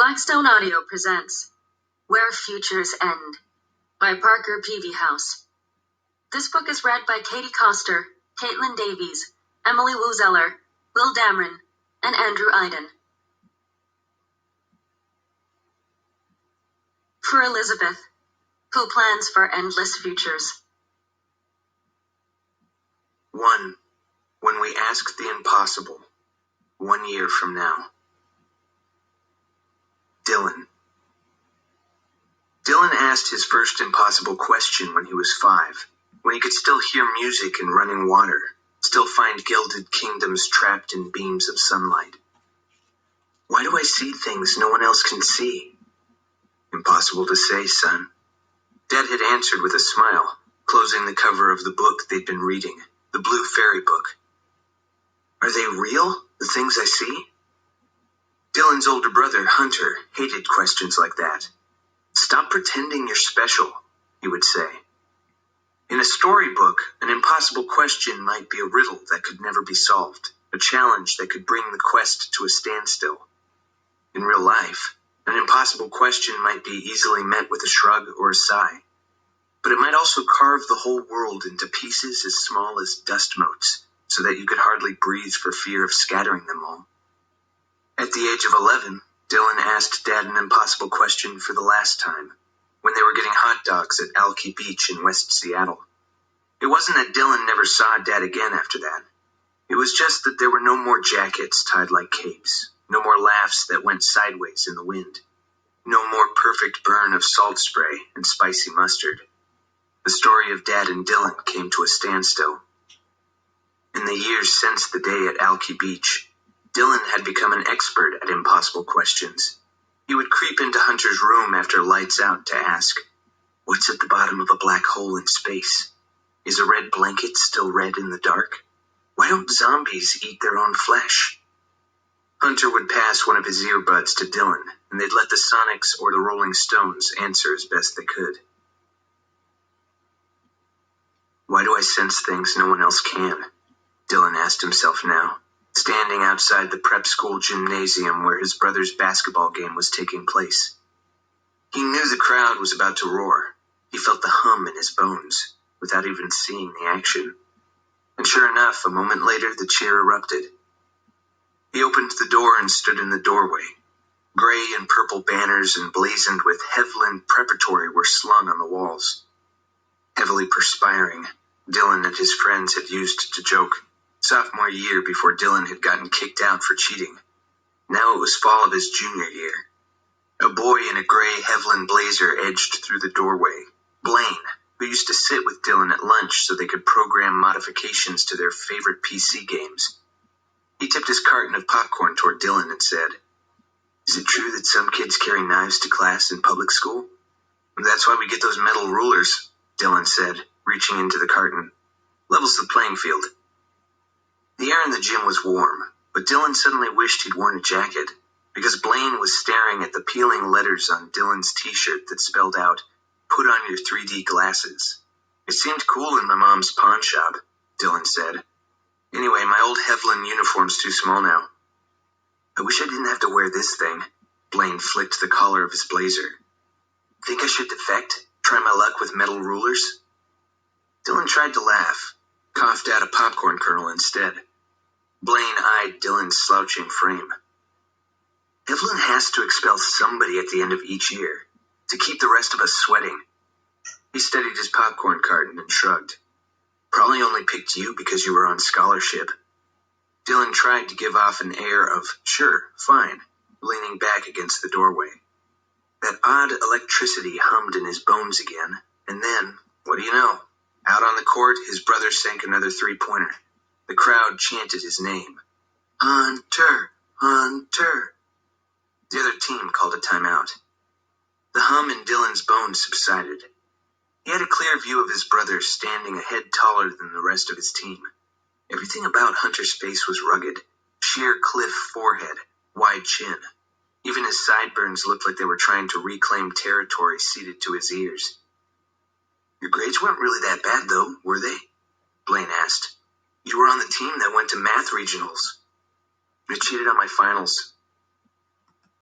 Blackstone Audio presents Where Futures End by Parker Peavyhouse. This book is read by Katie Coster, Caitlin Davies, Emily Wuzeller, Will Dameron, and Andrew Iden. For Elizabeth, who plans for endless futures. 1. When we ask the impossible, 1 year from now. Dylan. Dylan asked his first impossible question when he was 5, when he could still hear music and running water, still find gilded kingdoms trapped in beams of sunlight. Why do I see things no one else can see? Impossible to say, son. Dad had answered with a smile, closing the cover of the book they'd been reading, the Blue Fairy book. Are they real, the things I see? Dylan's older brother, Hunter, hated questions like that. Stop pretending you're special, he would say. In a storybook, an impossible question might be a riddle that could never be solved, a challenge that could bring the quest to a standstill. In real life, an impossible question might be easily met with a shrug or a sigh, but it might also carve the whole world into pieces as small as dust motes, so that you could hardly breathe for fear of scattering them all. At the age of 11, Dylan asked Dad an impossible question for the last time, when they were getting hot dogs at Alki Beach in West Seattle. It wasn't that Dylan never saw Dad again after that. It was just that there were no more jackets tied like capes, no more laughs that went sideways in the wind, no more perfect burn of salt spray and spicy mustard. The story of Dad and Dylan came to a standstill. In the years since the day at Alki Beach, Dylan had become an expert at impossible questions. He would creep into Hunter's room after lights out to ask, "What's at the bottom of a black hole in space? Is a red blanket still red in the dark? Why don't zombies eat their own flesh?" Hunter would pass one of his earbuds to Dylan, and they'd let the Sonics or the Rolling Stones answer as best they could. Why do I sense things no one else can? Dylan asked himself now, standing outside the prep school gymnasium where his brother's basketball game was taking place. He knew the crowd was about to roar. He felt the hum in his bones, without even seeing the action. And sure enough, a moment later, the cheer erupted. He opened the door and stood in the doorway. Gray and purple banners emblazoned with Hevlin Preparatory were slung on the walls. Heavily perspiring, Dylan and his friends had used to joke, sophomore year before Dylan had gotten kicked out for cheating. Now it was fall of his junior year. A boy in a gray Hevlin blazer edged through the doorway. Blaine, who used to sit with Dylan at lunch so they could program modifications to their favorite PC games. He tipped his carton of popcorn toward Dylan and said, "Is it true that some kids carry knives to class in public school?" "That's why we get those metal rulers," Dylan said, reaching into the carton. "Levels the playing field." The air in the gym was warm, but Dylan suddenly wished he'd worn a jacket, because Blaine was staring at the peeling letters on Dylan's t-shirt that spelled out, "Put on your 3D glasses." "It seemed cool in my mom's pawn shop," Dylan said. "Anyway, my old Hevlin uniform's too small now." "I wish I didn't have to wear this thing." Blaine flicked the collar of his blazer. "Think I should defect? Try my luck with metal rulers?" Dylan tried to laugh, coughed out a popcorn kernel instead. Blaine eyed Dylan's slouching frame. "Hevlin has to expel somebody at the end of each year, to keep the rest of us sweating." He studied his popcorn carton and shrugged. "Probably only picked you because you were on scholarship." Dylan tried to give off an air of, "Sure, fine," leaning back against the doorway. That odd electricity hummed in his bones again, and then, what do you know? Out on the court, his brother sank another three-pointer. The crowd chanted his name. "Hunter! Hunter!" The other team called a timeout. The hum in Dylan's bones subsided. He had a clear view of his brother standing a head taller than the rest of his team. Everything about Hunter's face was rugged, sheer cliff forehead, wide chin. Even his sideburns looked like they were trying to reclaim territory ceded to his ears. "Your grades weren't really that bad, though, were they?" Blaine asked. "You were on the team that went to math regionals." "I cheated on my finals,"